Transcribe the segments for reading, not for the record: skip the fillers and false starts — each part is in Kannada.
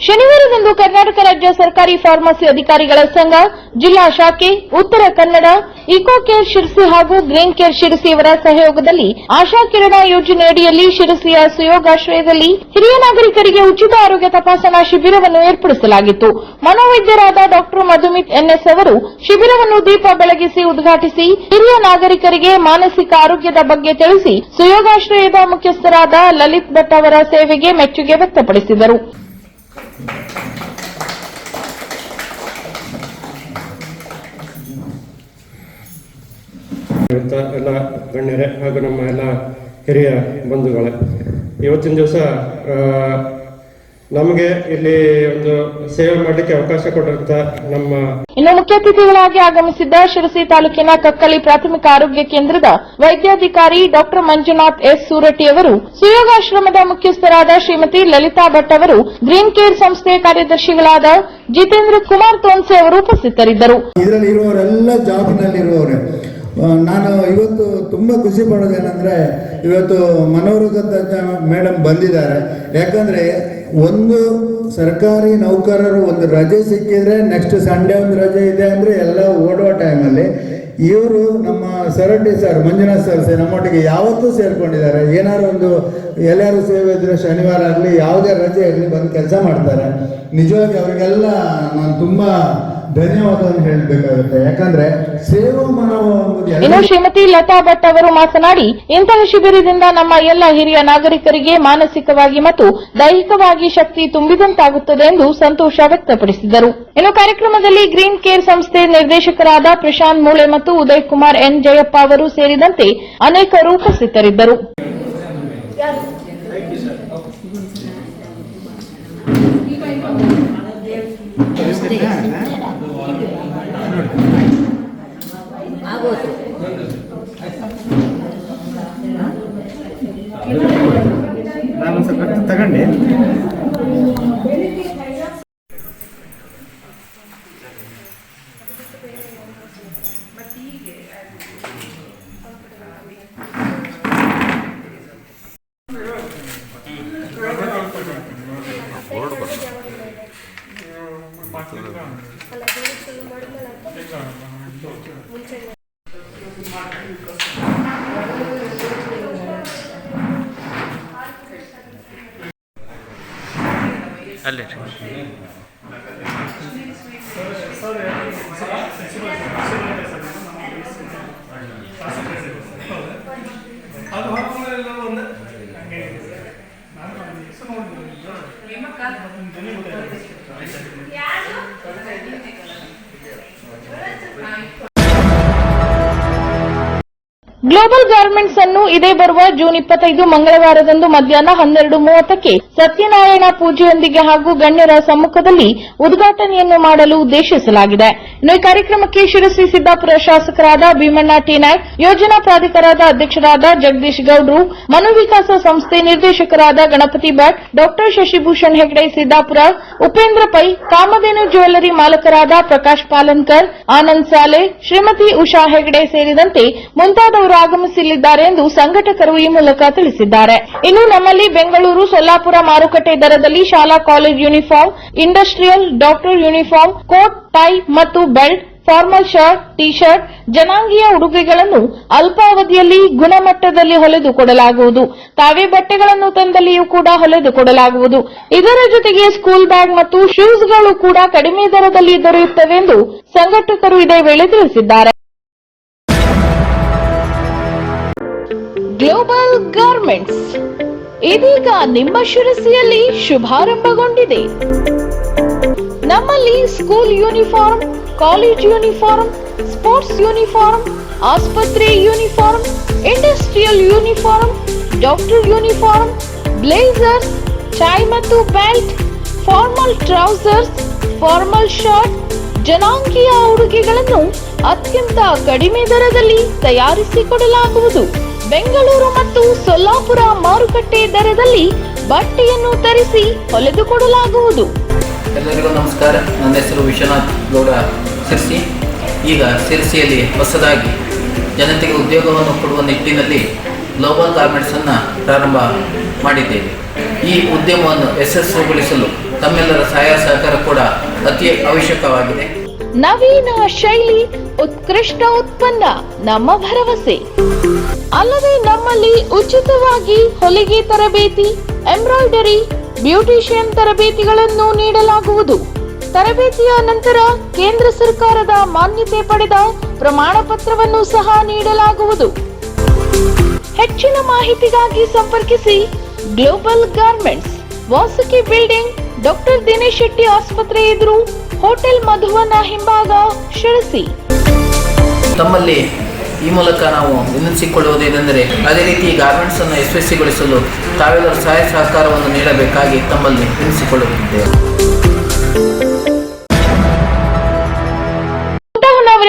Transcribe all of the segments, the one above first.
ಶನಿವಾರದಂದು ಕರ್ನಾಟಕ ರಾಜ್ಯ ಸರ್ಕಾರಿ ಫಾರ್ಮಸಿ ಅಧಿಕಾರಿಗಳ ಸಂಘ ಜಿಲ್ಲಾ ಶಾಖೆ ಉತ್ತರ ಕನ್ನಡ ಇಕೋ ಕೇರ್ ಶಿರಸಿ ಹಾಗೂ ಗ್ರೀನ್ ಕೇರ್ ಶಿರಸಿಯವರ ಸಹಯೋಗದಲ್ಲಿ ಆಶಾ ಕಿರಣ ಯೋಜನೆಯಡಿಯಲ್ಲಿ ಶಿರಸಿಯ ಸುಯೋಗಾಶ್ರಯದಲ್ಲಿ ಹಿರಿಯ ನಾಗರಿಕರಿಗೆ ಉಚಿತ ಆರೋಗ್ಯ ತಪಾಸಣಾ ಶಿಬಿರವನ್ನು ಏರ್ಪಡಿಸಲಾಗಿತ್ತು. ಮನೋವೈದ್ಯರಾದ ಡಾ ಮಧುಮಿತ್ ಎನ್ಎಸ್ ಅವರು ಶಿಬಿರವನ್ನು ದೀಪ ಬೆಳಗಿಸಿ ಉದ್ಘಾಟಿಸಿ ಹಿರಿಯ ನಾಗರಿಕರಿಗೆ ಮಾನಸಿಕ ಆರೋಗ್ಯದ ಬಗ್ಗೆ ತಿಳಿಸಿ ಸುಯೋಗಾಶ್ರಯದ ಮುಖ್ಯಸ್ಥರಾದ ಲಲಿತ್ ಭಟ್ ಅವರ ಸೇವೆಗೆ ಮೆಚ್ಚುಗೆ ವ್ಯಕ್ತಪಡಿಸಿದರು. ಎಲ್ಲ ಗಣ್ಯರೇ ಹಾಗೂ ನಮ್ಮ ಎಲ್ಲ ಹಿರಿಯ ಬಂಧುಗಳೇ, ಇವತ್ತಿನ ದಿವಸ ನಮಗೆ ಇಲ್ಲಿ ಒಂದು ಸೇವೆ ಮಾಡಲಿಕ್ಕೆ ಅವಕಾಶ ಕೊಟ್ಟಂತ ನಮ್ಮ ಇನ್ನು ಮುಖ್ಯ ಅತಿಥಿಗಳಾಗಿ ಆಗಮಿಸಿದ್ದ ಶಿರಸಿ ತಾಲೂಕಿನ ಕಕ್ಕಳಿ ಪ್ರಾಥಮಿಕ ಆರೋಗ್ಯ ಕೇಂದ್ರದ ವೈದ್ಯಾಧಿಕಾರಿ ಡಾ ಮಂಜುನಾಥ್ ಎಸ್ ಸೂರಟಿ ಅವರು, ಸುಯೋಗಾಶ್ರಮದ ಮುಖ್ಯಸ್ಥರಾದ ಶ್ರೀಮತಿ ಲಲಿತಾ ಭಟ್ ಅವರು, ಗ್ರೀನ್ ಕೇರ್ ಸಂಸ್ಥೆಯ ಕಾರ್ಯದರ್ಶಿಗಳಾದ ಜಿತೇಂದ್ರ ಕುಮಾರ್ ತೋನ್ಸೆ ಅವರು ಉಪಸ್ಥಿತರಿದ್ದರು. ಇದರಲ್ಲಿ ಇರುವವರೆಲ್ಲ ಜಾಬ್ನಲ್ಲಿರುವವರೇ. ನಾನು ಇವತ್ತು ತುಂಬ ಖುಷಿ ಪಡೋದೇನೆಂದರೆ ಇವತ್ತು ಮನೋರೋಗ ತಜ್ಞ ಮೇಡಮ್ ಬಂದಿದ್ದಾರೆ. ಯಾಕಂದರೆ ಒಂದು ಸರ್ಕಾರಿ ನೌಕರರು ಒಂದು ರಜೆ ಸಿಕ್ಕಿದ್ರೆ ನೆಕ್ಸ್ಟ್ ಸಂಡೇ ಒಂದು ರಜೆ ಇದೆ ಅಂದರೆ ಎಲ್ಲ ಓಡುವ ಟೈಮಲ್ಲಿ ಇವರು ನಮ್ಮ ಸರಟಿ ಸರ್ ಮಂಜುನಾಥ್ ಸರ್ ನಮ್ಮೊಟ್ಟಿಗೆ ಯಾವತ್ತೂ ಸೇರ್ಕೊಂಡಿದ್ದಾರೆ. ಏನಾದ್ರು ಒಂದು ಎಲ್ಲರೂ ಸೇವೆ ಇದ್ರೆ ಶನಿವಾರ ಆಗಲಿ ಯಾವುದೇ ರಜೆ ಆಗಲಿ ಬಂದು ಕೆಲಸ ಮಾಡ್ತಾರೆ. ನಿಜವಾಗಿ ಅವರಿಗೆಲ್ಲ ನಾನು ತುಂಬ ಧನ್ಯವಾದವನ್ನು ಹೇಳಬೇಕಾಗುತ್ತೆ. ಯಾಕಂದ್ರೆ ಸೇವಾ ಮನೋಭಾವ. ಇನ್ನು ಶ್ರೀಮತಿ ಲತಾ ಭಟ್ ಅವರು ಮಾತನಾಡಿ, ಇಂತಹ ಶಿಬಿರದಿಂದ ನಮ್ಮ ಎಲ್ಲ ಹಿರಿಯ ನಾಗರಿಕರಿಗೆ ಮಾನಸಿಕವಾಗಿ ಮತ್ತು ದೈಹಿಕವಾಗಿ ಶಕ್ತಿ ತುಂಬಿದಂತಾಗುತ್ತದೆ ಎಂದು ಸಂತೋಷ ವ್ಯಕ್ತಪಡಿಸಿದರು. ಇನ್ನು ಕಾರ್ಯಕ್ರಮದಲ್ಲಿ ಗ್ರೀನ್ ಕೇರ್ ಸಂಸ್ಥೆ ನಿರ್ದೇಶಕರಾದ ಪ್ರಶಾಂತ್ ಮೂಳೆ ಮತ್ತು ಉದಯ್ ಕುಮಾರ್ ಎನ್ ಜಯಪ್ಪ ಅವರು ಸೇರಿದಂತೆ ಅನೇಕರು ಉಪಸ್ಥಿತರಿದ್ದರು. ತಗೊಂಡೆ ಅಲ್ಲೇ ಗ್ಲೋಬಲ್ ಗಾರ್ಮೆಂಟ್ಸ್ ಅನ್ನು ಇದೇ ಬರುವ ಜೂನ್ 25 ಮಂಗಳವಾರದಂದು ಮಧ್ಯಾಹ್ನ 12:30ಕ್ಕೆ ಸತ್ಯನಾರಾಯಣ ಪೂಜೆಯೊಂದಿಗೆ ಹಾಗೂ ಗಣ್ಯರ ಸಮ್ಮುಖದಲ್ಲಿ ಉದ್ಘಾಟನೆಯನ್ನು ಮಾಡಲು ಉದ್ದೇಶಿಸಲಾಗಿದೆ. ಇನ್ನು ಈ ಕಾರ್ಯಕ್ರಮಕ್ಕೆ ಶಿರಸಿ ಸಿದ್ದಾಪುರ ಶಾಸಕರಾದ ಭೀಮಣ್ಣ ಟಿ ನಾಯ್ಕ್, ಯೋಜನಾ ಪ್ರಾಧಿಕಾರದ ಅಧ್ಯಕ್ಷರಾದ ಜಗದೀಶ್ ಗೌಡ್ರು, ಮನೋವಿಕಾಸ ಸಂಸ್ಥೆ ನಿರ್ದೇಶಕರಾದ ಗಣಪತಿ ಭಟ್, ಡಾ ಶಶಿಭೂಷಣ್ ಹೆಗಡೆ ಸಿದ್ದಾಪುರ, ಉಪೇಂದ್ರ ಪೈ, ಕಾಮಧೇನು ಜ್ಯುವೆಲ್ಲರಿ ಮಾಲಕರಾದ ಪ್ರಕಾಶ್ ಪಾಲನ್ಕರ್, ಆನಂದ್ ಸಾಲೆ, ಶ್ರೀಮತಿ ಉಷಾ ಹೆಗಡೆ ಸೇರಿದಂತೆ ಮುಂತಾದವರು ಆಗಮಿಸಲಿದ್ದಾರೆ ಎಂದು ಸಂಘಟಕರು ಈ ಮೂಲಕ ತಿಳಿಸಿದ್ದಾರೆ. ಇನ್ನು ನಮ್ಮಲ್ಲಿ ಬೆಂಗಳೂರು, ಸೊಲ್ಲಾಪುರ ಮಾರುಕಟ್ಟೆ ದರದಲ್ಲಿ ಶಾಲಾ college uniform, industrial, doctor uniform, coat, tie ಮತ್ತು belt, formal shirt, T shirt, ಜನಾಂಗೀಯ ಉಡುಗೆಗಳನ್ನು ಅಲ್ಪಾವಧಿಯಲ್ಲಿ ಗುಣಮಟ್ಟದಲ್ಲಿ ಹೊಲೆದು ಕೊಡಲಾಗುವುದು. ತಾವೇ ಬಟ್ಟೆಗಳನ್ನು ತಂದಲ್ಲಿಯೂ ಕೂಡ ಹೊಲೆದು ಕೊಡಲಾಗುವುದು. ಇದರ ಜೊತೆಗೆ ಸ್ಕೂಲ್ ಬ್ಯಾಗ್ ಮತ್ತು ಶೂಸ್ಗಳು ಕೂಡ ಕಡಿಮೆ ದರದಲ್ಲಿ ದೊರೆಯುತ್ತವೆ ಎಂದು ಸಂಘಟಕರು ಇದೇ ವೇಳೆ ತಿಳಿಸಿದ್ದಾರೆ. ಗ್ಲೋಬಲ್ ಗಾರ್ಮೆಂಟ್ಸ್ ಇದೀಗ ನಿಮ್ಮ ಶಿರಸಿಯಲ್ಲಿ ಶುಭಾರಂಭಗೊಂಡಿದೆ. ನಮ್ಮಲ್ಲಿ school uniform, college uniform, sports uniform, ಆಸ್ಪತ್ರೆ uniform, industrial uniform, doctor uniform, blazers, tie ಮತ್ತು belt, formal trousers, formal shirt, ಜನಾಂಗೀಯ ಉಡುಗೆಗಳನ್ನು ಅತ್ಯಂತ ಕಡಿಮೆ ದರದಲ್ಲಿ ತಯಾರಿಸಿಕೊಡಲಾಗುವುದು. ಬೆಂಗಳೂರು ಮತ್ತು ಸೊಲ್ಲಾಪುರ ಮಾರುಕಟ್ಟೆ ದರದಲ್ಲಿ ಬಟ್ಟೆಯನ್ನು ತರಿಸಿ ಹೊಲೆದುಕೊಡಲಾಗುವುದು. ಎಲ್ಲರಿಗೂ ನಮಸ್ಕಾರ. ನನ್ನ ಹೆಸರು ವಿಶ್ವನಾಥ್ ಗೌಡ ಶಿರಸಿ. ಈಗ ಶಿರಸಿಯಲ್ಲಿ ಹೊಸದಾಗಿ ಜನತೆಗೆ ಉದ್ಯೋಗವನ್ನು ಕೊಡುವ ನಿಟ್ಟಿನಲ್ಲಿ ಗ್ಲೋಬಲ್ ಗಾರ್ಮೆಂಟ್ಸನ್ನು ಪ್ರಾರಂಭ ಮಾಡಿದ್ದೇವೆ. ಈ ಉದ್ಯಮವನ್ನು ಯಶಸ್ವಿಗೊಳಿಸಲು ತಮ್ಮೆಲ್ಲರ ಸಹಾಯ ಸಹಕಾರ ಕೂಡ ಅತಿ ಅವಶ್ಯಕವಾಗಿದೆ. ನವೀನ ಶೈಲಿ, ಉತ್ಕೃಷ್ಟ ಉತ್ಪನ್ನ ನಮ್ಮ ಭರವಸೆ. ಅಲ್ಲದೆ ನಮ್ಮಲ್ಲಿ ಉಚಿತವಾಗಿ ಹೊಲಿಗೆ ತರಬೇತಿ, ಎಂಬ್ರಾಯ್ಡರಿ, ಬ್ಯೂಟಿಷಿಯನ್ ತರಬೇತಿಗಳನ್ನು ನೀಡಲಾಗುವುದು. ತರಬೇತಿಯ ನಂತರ ಕೇಂದ್ರ ಸರ್ಕಾರದ ಮಾನ್ಯತೆ ಪಡೆದ ಪ್ರಮಾಣ ಪತ್ರವನ್ನು ಸಹ ನೀಡಲಾಗುವುದು. ಹೆಚ್ಚಿನ ಮಾಹಿತಿಗಾಗಿ ಸಂಪರ್ಕಿಸಿ global garments, Vasuki building, doctor Dinesh Shetty ಆಸ್ಪತ್ರೆ ಎದುರು, ಹೋಟೆಲ್ ಮಧುವನ ಹಿಂಭಾಗ, ಶಿರಸಿ. ತಮ್ಮಲ್ಲಿ ಈ ಮೂಲಕ ನಾವು ವಿನಂತಿಸಿಕೊಳ್ಳುವುದೇನೆಂದರೆ ಅದೇ ರೀತಿ ಗಾರ್ಮೆಂಟ್ಸ್ ಅನ್ನು ಯಶಸ್ವಿಗೊಳಿಸಲು ತಾವೆಲ್ಲರೂ ಸಹಾಯ ಸಹಕಾರವನ್ನು ನೀಡಬೇಕಾಗಿ ತಮ್ಮಲ್ಲಿ ವಿನಂತಿಸಿಕೊಳ್ಳುತ್ತಿದ್ದೇವೆ.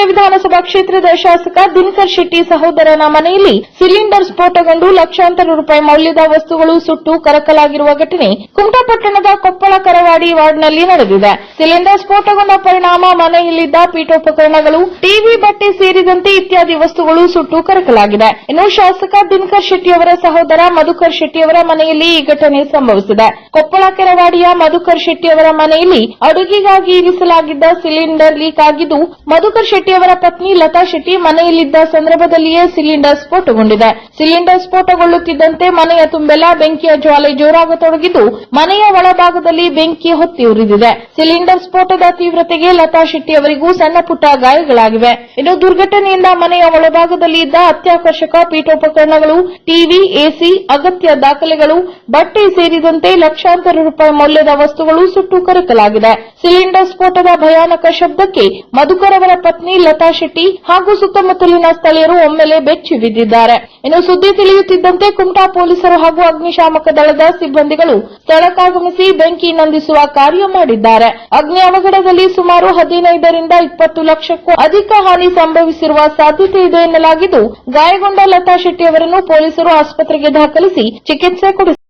ವಿಧಾನಸಭಾ ಕ್ಷೇತ್ರದ ಶಾಸಕ ದಿನಕರ್ ಶೆಟ್ಟಿ ಸಹೋದರನ ಮನೆಯಲ್ಲಿ ಸಿಲಿಂಡರ್ ಸ್ಫೋಟಗೊಂಡು ಲಕ್ಷಾಂತರ ರೂಪಾಯಿ ಮೌಲ್ಯದ ವಸ್ತುಗಳು ಸುಟ್ಟು ಕರಕಲಾಗಿರುವ ಘಟನೆ ಕುಮಟಾ ಪಟ್ಟಣದ ಕೊಪ್ಪಳ ಕರವಾಡಿ ವಾರ್ಡ್ನಲ್ಲಿ ನಡೆದಿದೆ. ಸಿಲಿಂಡರ್ ಸ್ಫೋಟಗೊಂಡ ಪರಿಣಾಮ ಮನೆಯಲ್ಲಿದ್ದ ಪೀಠೋಪಕರಣಗಳು, ಟಿವಿ, ಬಟ್ಟೆ ಸೇರಿದಂತೆ ಇತ್ಯಾದಿ ವಸ್ತುಗಳು ಸುಟ್ಟು ಕರಕಲಾಗಿದೆ. ಇನ್ನು ಶಾಸಕ ದಿನಕರ್ ಶೆಟ್ಟಿಯವರ ಸಹೋದರ ಮಧುಕರ್ ಶೆಟ್ಟಿಯವರ ಮನೆಯಲ್ಲಿ ಈ ಘಟನೆ ಸಂಭವಿಸಿದೆ. ಕೊಪ್ಪಳ ಕೆರವಾಡಿಯ ಮಧುಕರ್ ಶೆಟ್ಟಿಯವರ ಮನೆಯಲ್ಲಿ ಅಡುಗೆಗಾಗಿ ಇರಿಸಲಾಗಿದ್ದ ಸಿಲಿಂಡರ್ ಲೀಕ್ ಆಗಿದ್ದು, ಮಧುಕರ್ ಶೆಟ್ಟಿಯವರ ಪತ್ನಿ ಲತಾ ಶೆಟ್ಟಿ ಮನೆಯಲ್ಲಿದ್ದ ಸಂದರ್ಭದಲ್ಲಿಯೇ ಸಿಲಿಂಡರ್ ಸ್ಫೋಟಗೊಂಡಿದೆ. ಸಿಲಿಂಡರ್ ಸ್ಫೋಟಗೊಳ್ಳುತ್ತಿದ್ದಂತೆ ಮನೆಯ ತುಂಬೆಲ್ಲ ಬೆಂಕಿಯ ಜ್ವಾಲೆ ಜೋರಾಗತೊಡಗಿದ್ದು, ಮನೆಯ ಒಳಭಾಗದಲ್ಲಿ ಬೆಂಕಿ ಹೊತ್ತಿ ಉರಿದಿದೆ. ಸಿಲಿಂಡರ್ ಸ್ಫೋಟದ ತೀವ್ರತೆಗೆ ಲತಾ ಶೆಟ್ಟಿ ಅವರಿಗೂ ಸಣ್ಣ ಪುಟ್ಟ ಗಾಯಗಳಾಗಿವೆ. ಇನ್ನು ದುರ್ಘಟನೆಯಿಂದ ಮನೆಯ ಒಳಭಾಗದಲ್ಲಿ ಇದ್ದ ಅತ್ಯಾಕರ್ಷಕ ಪೀಠೋಪಕರಣಗಳು, ಟಿವಿ, ಎಸಿ, ಅಗತ್ಯ ದಾಖಲೆಗಳು, ಬಟ್ಟೆ ಸೇರಿದಂತೆ ಲಕ್ಷಾಂತರ ರೂಪಾಯಿ ಮೌಲ್ಯದ ವಸ್ತುಗಳು ಸುಟ್ಟು ಕರಕಲಾಗಿದೆ. ಸಿಲಿಂಡರ್ ಸ್ಫೋಟದ ಭಯಾನಕ ಶಬ್ದಕ್ಕೆ ಮಧುಕರ್ ಅವರ ಪತ್ನಿ ಲತಾ ಶೆಟ್ಟಿ ಹಾಗೂ ಸುತ್ತಮುತ್ತಲಿನ ಸ್ಥಳೀಯರು ಒಮ್ಮೆಲೆ ಬೆಚ್ಚಿ ಬಿದ್ದಿದ್ದಾರೆ. ಇನ್ನು ಸುದ್ದಿ ತಿಳಿಯುತ್ತಿದ್ದಂತೆ ಕುಮಟಾ ಪೊಲೀಸರು ಹಾಗೂ ಅಗ್ನಿಶಾಮಕ ದಳದ ಸಿಬ್ಬಂದಿಗಳು ಸ್ಥಳಕ್ಕಾಗಮಿಸಿ ಬೆಂಕಿ ನಂದಿಸುವ ಕಾರ್ಯ ಮಾಡಿದ್ದಾರೆ. ಅಗ್ನಿ ಅವಘಡದಲ್ಲಿ ಸುಮಾರು 15 ರಿಂದ 20 ಲಕ್ಷಕ್ಕೂ ಅಧಿಕ ಹಾನಿ ಸಂಭವಿಸಿರುವ ಸಾಧ್ಯತೆ ಇದೆ ಎನ್ನಲಾಗಿದ್ದು, ಗಾಯಗೊಂಡ ಲತಾ ಶೆಟ್ಟಿ ಅವರನ್ನು ಪೊಲೀಸರು ಆಸ್ಪತ್ರೆಗೆ ದಾಖಲಿಸಿ ಚಿಕಿತ್ಸೆ ಕೊಡಿಸಿದ್ದಾರೆ.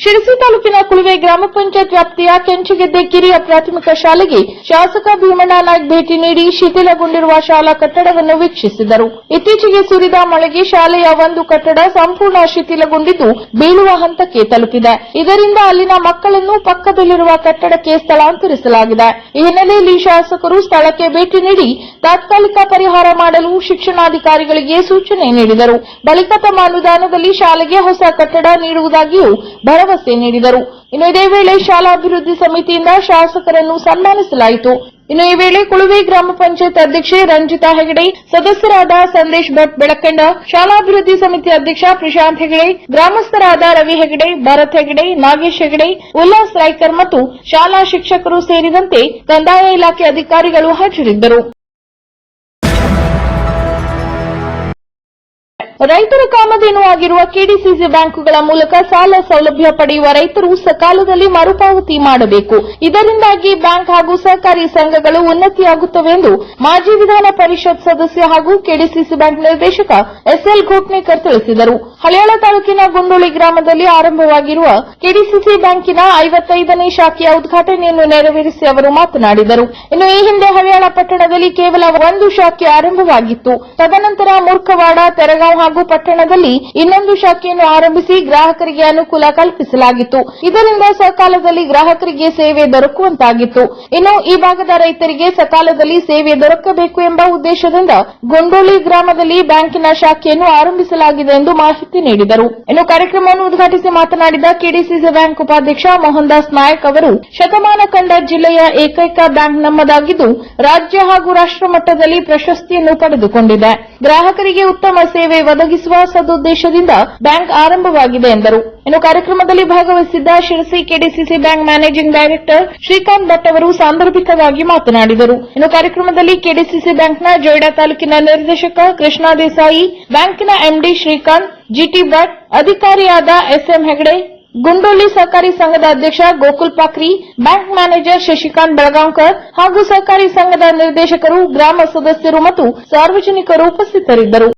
ಶಿರಸಿ ತಾಲೂಕಿನ ಕುಳುವೆ ಗ್ರಾಮ ಪಂಚಾಯತ್ ವ್ಯಾಪ್ತಿಯ ಕೆಂಚುಗೆದ್ದೆ ಕಿರಿಯ ಪ್ರಾಥಮಿಕ ಶಾಲೆಗೆ ಶಾಸಕ ಭೀಮಣ್ಣ ನಾಯ್ಕ್ ಭೇಟಿ ನೀಡಿ ಶಿಥಿಲಗೊಂಡಿರುವ ಶಾಲಾ ಕಟ್ಟಡವನ್ನು ವೀಕ್ಷಿಸಿದರು. ಇತ್ತೀಚೆಗೆ ಸುರಿದ ಮಳೆಗೆ ಶಾಲೆಯ ಒಂದು ಕಟ್ಟಡ ಸಂಪೂರ್ಣ ಶಿಥಿಲಗೊಂಡಿದ್ದು ಬೀಳುವ ಹಂತಕ್ಕೆ ತಲುಪಿದೆ. ಇದರಿಂದ ಅಲ್ಲಿನ ಮಕ್ಕಳನ್ನು ಪಕ್ಕದಲ್ಲಿರುವ ಕಟ್ಟಡಕ್ಕೆ ಸ್ಥಳಾಂತರಿಸಲಾಗಿದೆ. ಈ ಹಿನ್ನೆಲೆಯಲ್ಲಿ ಶಾಸಕರು ಸ್ಥಳಕ್ಕೆ ಭೇಟಿ ನೀಡಿ ತಾತ್ಕಾಲಿಕ ಪರಿಹಾರ ಮಾಡಲು ಶಿಕ್ಷಣಾಧಿಕಾರಿಗಳಿಗೆ ಸೂಚನೆ ನೀಡಿದರು. ಬಳಿಕ ತಮ್ಮ ಅನುದಾನದಲ್ಲಿ ಶಾಲೆಗೆ ಹೊಸ ಕಟ್ಟಡ ನೀಡುವುದಾಗಿಯೂ ಭರವಸೆ ನೀಡಿದರು. ಇನ್ನು ಇದೇ ವೇಳೆ ಶಾಲಾಭಿವೃದ್ಧಿ ಸಮಿತಿಯಿಂದ ಶಾಸಕರನ್ನು ಸನ್ಮಾನಿಸಲಾಯಿತು. ಇನ್ನು ಈ ವೇಳೆ ಕುಳುವೆ ಗ್ರಾಮ ಪಂಚಾಯತ್ ಅಧ್ಯಕ್ಷೆ ರಂಜಿತಾ ಹೆಗಡೆ, ಸದಸ್ಯರಾದ ಸಂದೇಶ್ ಭಟ್ ಬೆಳಕಂಡ, ಶಾಲಾಭಿವೃದ್ಧಿ ಸಮಿತಿ ಅಧ್ಯಕ್ಷ ಪ್ರಶಾಂತ್ ಹೆಗಡೆ, ಗ್ರಾಮಸ್ಥರಾದ ರವಿ ಹೆಗಡೆ, ಭರತ್ ಹೆಗಡೆ, ನಾಗೇಶ್ ಹೆಗಡೆ, ಉಲ್ಲಾಸ್ ರಾಯ್ಕರ್ ಮತ್ತು ಶಾಲಾ ಶಿಕ್ಷಕರು ಸೇರಿದಂತೆ ಕಂದಾಯ ಇಲಾಖೆ ಅಧಿಕಾರಿಗಳು ಹಾಜರಿದ್ದರು. ರೈತರ ಕಾಮಧೇನು ಆಗಿರುವ ಕೆಡಿಸಿಸಿ ಬ್ಯಾಂಕುಗಳ ಮೂಲಕ ಸಾಲ ಸೌಲಭ್ಯ ಪಡೆಯುವ ರೈತರು ಸಕಾಲದಲ್ಲಿ ಮರುಪಾವತಿ ಮಾಡಬೇಕು. ಇದರಿಂದಾಗಿ ಬ್ಯಾಂಕ್ ಹಾಗೂ ಸಹಕಾರಿ ಸಂಘಗಳು ಉನ್ನತಿಯಾಗುತ್ತವೆ ಎಂದು ಮಾಜಿ ವಿಧಾನ ಪರಿಷತ್ ಸದಸ್ಯ ಹಾಗೂ ಕೆಡಿಸಿಸಿ ಬ್ಯಾಂಕ್ ನಿರ್ದೇಶಕ ಎಸ್ಎಲ್ ಘೋಟ್ನೇಕರ್ ತಿಳಿಸಿದರು. ಹಳಿಯಾಳ ತಾಲೂಕಿನ ಗುಂಡೋಳಿ ಗ್ರಾಮದಲ್ಲಿ ಆರಂಭವಾಗಿರುವ ಕೆಡಿಸಿಸಿ ಬ್ಯಾಂಕಿನ 55ನೇ ಶಾಖೆಯ ಉದ್ಘಾಟನೆಯನ್ನು ನೆರವೇರಿಸಿ ಅವರು ಮಾತನಾಡಿದರು. ಇನ್ನು ಈ ಹಿಂದೆ ಹಳಿಯಾಳ ಪಟ್ಟಣದಲ್ಲಿ ಕೇವಲ ಒಂದು ಶಾಖೆ ಆರಂಭವಾಗಿತ್ತು. ತದನಂತರ ಮುರ್ಕವಾಡ, ತೆರಗಾಂವ್ ಹಾಗೂ ಪಟ್ಟಣದಲ್ಲಿ ಇನ್ನೊಂದು ಶಾಖೆಯನ್ನು ಆರಂಭಿಸಿ ಗ್ರಾಹಕರಿಗೆ ಅನುಕೂಲ ಕಲ್ಪಿಸಲಾಗಿತ್ತು. ಇದರಿಂದ ಸಕಾಲದಲ್ಲಿ ಗ್ರಾಹಕರಿಗೆ ಸೇವೆ ದೊರಕುವಂತಾಗಿತ್ತು. ಇನ್ನು ಈ ಭಾಗದ ರೈತರಿಗೆ ಸಕಾಲದಲ್ಲಿ ಸೇವೆ ದೊರಕಬೇಕು ಎಂಬ ಉದ್ದೇಶದಿಂದ ಗೊಂಡೋಳಿ ಗ್ರಾಮದಲ್ಲಿ ಬ್ಯಾಂಕಿನ ಶಾಖೆಯನ್ನು ಆರಂಭಿಸಲಾಗಿದೆ ಎಂದು ಮಾಹಿತಿ ನೀಡಿದರು. ಇನ್ನು ಕಾರ್ಯಕ್ರಮವನ್ನು ಉದ್ಘಾಟಿಸಿ ಮಾತನಾಡಿದ ಕೆಡಿಸಿಸಿ ಬ್ಯಾಂಕ್ ಉಪಾಧ್ಯಕ್ಷ ಮೋಹನ್ ದಾಸ್ ನಾಯಕ್ ಅವರು, ಶತಮಾನ ಕಂಡ ಜಿಲ್ಲೆಯ ಏಕೈಕ ಬ್ಯಾಂಕ್ ನಮ್ಮದಾಗಿದ್ದು ರಾಜ್ಯ ಹಾಗೂ ರಾಷ್ಟ್ರ ಮಟ್ಟದಲ್ಲಿ ಪ್ರಶಸ್ತಿಯನ್ನು ಪಡೆದುಕೊಂಡಿದೆ. ಗ್ರಾಹಕರಿಗೆ ಉತ್ತಮ ಸೇವೆ ಒದಗಿಸುವ ಸದುದ್ದೇಶದಿಂದ ಬ್ಯಾಂಕ್ ಆರಂಭವಾಗಿದೆ ಎಂದರು. ಇನ್ನು ಕಾರ್ಯಕ್ರಮದಲ್ಲಿ ಭಾಗವಹಿಸಿದ್ದ Sirsi KDCC bank managing director Srikanth Bhat ಅವರು ಸಾಂದರ್ಭಿಕವಾಗಿ ಮಾತನಾಡಿದರು. ಇನ್ನು ಕಾರ್ಯಕ್ರಮದಲ್ಲಿ ಕೆಡಿಸಿಸಿ ಬ್ಯಾಂಕ್ನ ಜೊಯ್ಡಾ ತಾಲೂಕಿನ ನಿರ್ದೇಶಕ ಕೃಷ್ಣ ದೇಸಾಯಿ, ಬ್ಯಾಂಕಿನ ಎಂಡಿ ಶ್ರೀಕಾಂತ್, ಜಿಟಿ ಭಟ್, ಅಧಿಕಾರಿಯಾದ ಎಸ್ಎಂ ಹೆಗಡೆ, ಗುಂಡೋಳಿ ಸಹಕಾರಿ ಸಂಘದ ಅಧ್ಯಕ್ಷ ಗೋಕುಲ್ ಪಾಕ್ರಿ, ಬ್ಯಾಂಕ್ ಮ್ಯಾನೇಜರ್ ಶಶಿಕಾಂತ್ ಬೆಳಗಾಂವ್ಕರ್ ಹಾಗೂ ಸಹಕಾರಿ ಸಂಘದ ನಿರ್ದೇಶಕರು, ಗ್ರಾಮ ಸದಸ್ಯರು ಮತ್ತು ಸಾರ್ವಜನಿಕರು ಉಪಸ್ಥಿತರಿದ್ದರು.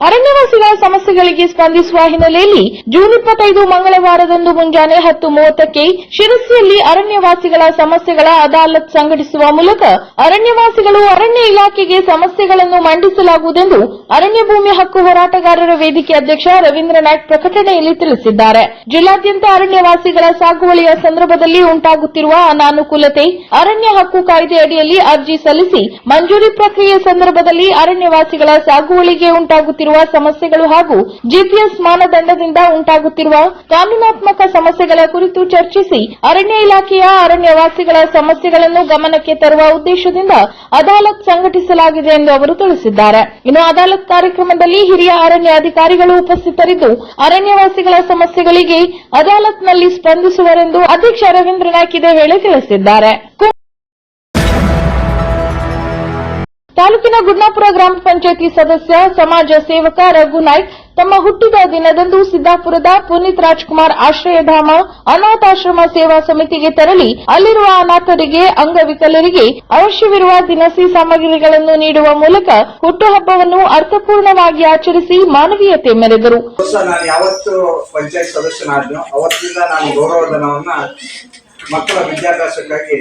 ಅರಣ್ಯವಾಸಿ ಅರಣ್ಯವಾಸಿಗಳ ಸಮಸ್ಯೆಗಳಿಗೆ ಸ್ಪಂದಿಸುವ ಹಿನ್ನೆಲೆಯಲ್ಲಿ ಜೂನ್ 25 ಮಂಗಳವಾರದಂದು ಮುಂಜಾನೆ 10:30ಕ್ಕೆ ಶಿರಸಿಯಲ್ಲಿ ಅರಣ್ಯವಾಸಿಗಳ ಸಮಸ್ಯೆಗಳ ಅದಾಲತ್ ಸಂಘಟಿಸುವ ಮೂಲಕ ಅರಣ್ಯವಾಸಿಗಳು ಅರಣ್ಯ ಇಲಾಖೆಗೆ ಸಮಸ್ಯೆಗಳನ್ನು ಮಂಡಿಸಲಾಗುವುದೆಂದು ಅರಣ್ಯ ಭೂಮಿ ಹಕ್ಕು ಹೋರಾಟಗಾರರ ವೇದಿಕೆ ಅಧ್ಯಕ್ಷ ರವೀಂದ್ರ ನಾಯ್ಕ್ ಪ್ರಕಟಣೆಯಲ್ಲಿ ತಿಳಿಸಿದ್ದಾರೆ. ಜಿಲ್ಲಾದ್ಯಂತ ಅರಣ್ಯವಾಸಿಗಳ ಸಾಗುವಳಿಯ ಸಂದರ್ಭದಲ್ಲಿ ಉಂಟಾಗುತ್ತಿರುವ ಅನಾನುಕೂಲತೆ, ಅರಣ್ಯ ಹಕ್ಕು ಕಾಯ್ದೆ ಅಡಿಯಲ್ಲಿ ಅರ್ಜಿ ಸಲ್ಲಿಸಿ ಮಂಜೂರಿ ಪ್ರಕ್ರಿಯೆ ಸಂದರ್ಭದಲ್ಲಿ ಅರಣ್ಯವಾಸಿಗಳ ಸಾಗುವಳಿಗೆ ಉಂಟಾಗುತ್ತಿರುವ ಸಮಸ್ಯೆಗಳು ಹಾಗೂ ಜಿಪಿಎಸ್ ಮಾನದಂಡದಿಂದ ಉಂಟಾಗುತ್ತಿರುವ ಕಾನೂನಾತ್ಮಕ ಸಮಸ್ಯೆಗಳ ಕುರಿತು ಚರ್ಚಿಸಿ ಅರಣ್ಯ ಇಲಾಖೆಯ ಅರಣ್ಯವಾಸಿಗಳ ಸಮಸ್ಯೆಗಳನ್ನು ಗಮನಕ್ಕೆ ತರುವ ಉದ್ದೇಶದಿಂದ ಅದಾಲತ್ ಸಂಘಟಿಸಲಾಗಿದೆ ಎಂದು ಅವರು ತಿಳಿಸಿದ್ದಾರೆ. ಇನ್ನು ಅದಾಲತ್ ಕಾರ್ಯಕ್ರಮದಲ್ಲಿ ಹಿರಿಯ ಅರಣ್ಯ ಅಧಿಕಾರಿಗಳು ಉಪಸ್ಥಿತರಿದ್ದು ಅರಣ್ಯವಾಸಿಗಳ ಸಮಸ್ಯೆಗಳಿಗೆ ಅದಾಲತ್ನಲ್ಲಿ ಸ್ಪಂದಿಸುವರೆಂದು ಅಧ್ಯಕ್ಷ ರವೀಂದ್ರ ನಾಯ್ಕ್ ಇದೇ ವೇಳೆ ತಿಳಿಸಿದ್ದಾರೆ. ತಾಲೂಕಿನ ಗುಡ್ನಾಪುರ ಗ್ರಾಮ ಪಂಚಾಯಿತಿ ಸದಸ್ಯ ಸಮಾಜ ಸೇವಕ ರಘು ನಾಯ್ಕ್ ತಮ್ಮ ಹುಟ್ಟಿದ ದಿನದಂದು ಸಿದ್ದಾಪುರದ ಪುನೀತ್ ರಾಜ್ಕುಮಾರ್ ಆಶ್ರಯಧಾಮ ಅನಾಥಾಶ್ರಮ ಸೇವಾ ಸಮಿತಿಗೆ ತೆರಳಿ ಅಲ್ಲಿರುವ ಅನಾಥರಿಗೆ, ಅಂಗವಿಕಲರಿಗೆ ಅವಶ್ಯವಿರುವ ದಿನಸಿ ಸಾಮಗ್ರಿಗಳನ್ನು ನೀಡುವ ಮೂಲಕ ಹುಟ್ಟುಹಬ್ಬವನ್ನು ಅರ್ಥಪೂರ್ಣವಾಗಿ ಆಚರಿಸಿ ಮಾನವೀಯತೆ ಮೆರೆದರು. ನಾನು ಯಾವತ್ತು ಪಂಚಾಯತ್ ಸದಸ್ಯನಾದ್ನೋ ಅವತ್ತಿಂದ ನಾನು ಗೌರವಧನವನ್ನ ಮಕ್ಕಳ ವಿದ್ಯಾಭ್ಯಾಸಕ್ಕಾಗಿ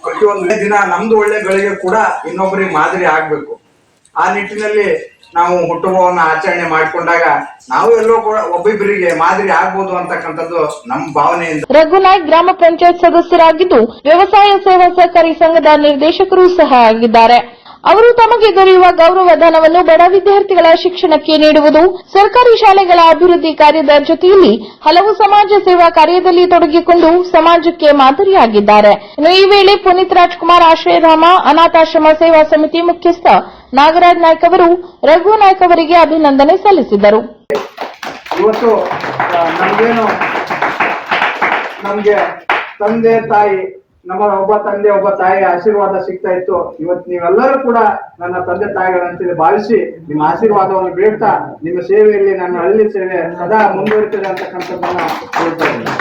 ಪ್ರತಿಯೊಂದು ದಿನ ನಮ್ದು ಒಳ್ಳೆ ಗಳಿಗೆ ಕೂಡ ಇನ್ನೊಬ್ಬರಿಗೆ ಮಾದರಿ ಆಗ್ಬೇಕು. ಆ ನಿಟ್ಟಿನಲ್ಲಿ ನಾವು ಹುಟ್ಟುಹಬ್ಬವನ್ನ ಆಚರಣೆ ಮಾಡಿಕೊಂಡಾಗ ನಾವು ಎಲ್ಲೋ ಕೂಡ ಒಬ್ಬೊಬ್ಬರಿಗೆ ಮಾದರಿ ಆಗ್ಬೋದು ಅಂತಕ್ಕಂಥದ್ದು ನಮ್ಮ ಭಾವನೆಯಿಂದ. ರಘುನಾಯ್ಕ್ ಗ್ರಾಮ ಪಂಚಾಯತ್ ಸದಸ್ಯರಾಗಿದ್ದು ವ್ಯವಸಾಯ ಸೇವಾ ಸಹಕಾರಿ ಸಂಘದ ನಿರ್ದೇಶಕರು ಸಹ ಆಗಿದ್ದಾರೆ. ಅವರು ತಮಗೆ ದೊರೆಯುವ ಗೌರವಧನವನ್ನು ಬಡ ವಿದ್ಯಾರ್ಥಿಗಳ ಶಿಕ್ಷಣಕ್ಕೆ ನೀಡುವುದು, ಸರ್ಕಾರಿ ಶಾಲೆಗಳ ಅಭಿವೃದ್ಧಿ ಕಾರ್ಯದ ಜೊತೆಯಲ್ಲಿ ಹಲವು ಸಮಾಜ ಸೇವಾ ಕಾರ್ಯದಲ್ಲಿ ತೊಡಗಿಕೊಂಡು ಸಮಾಜಕ್ಕೆ ಮಾದರಿಯಾಗಿದ್ದಾರೆ. ಇನ್ನು ಈ ವೇಳೆ ಪುನೀತ್ ರಾಜ್ಕುಮಾರ್ ಆಶ್ರಯಧಾಮ ಅನಾಥಾಶ್ರಮ ಸೇವಾ ಸಮಿತಿ ಮುಖ್ಯಸ್ಥ ನಾಗರಾಜ್ ನಾಯ್ಕ್ ಅವರು ರಘು ನಾಯ್ಕ್ ಅವರಿಗೆ ಅಭಿನಂದನೆ ಸಲ್ಲಿಸಿದರು. ಇವತ್ತು ನಮ್ಗೆ ತಂದೆ ತಾಯಿ, ನಮ್ಮ ಒಬ್ಬ ತಂದೆ ಒಬ್ಬ ತಾಯಿ ಆಶೀರ್ವಾದ ಸಿಗ್ತಾ ಇತ್ತು. ಇವತ್ತು ನೀವೆಲ್ಲರೂ ಕೂಡ ನನ್ನ ತಂದೆ ತಾಯಿಗಳಂತೇಳಿ ಭಾವಿಸಿ ನಿಮ್ಮ ಆಶೀರ್ವಾದವನ್ನು ಬೇಡ್ತಾ ನಿಮ್ಮ ಸೇವೆಯಲ್ಲಿ ನನ್ನ ಹಳ್ಳಿ ಸೇವೆ ಸದಾ ಮುಂದುವರಿತದೆ ಅಂತಕ್ಕಂಥದ್ದನ್ನ ಹೇಳ್ತಾ ಇದ್ದೀನಿ.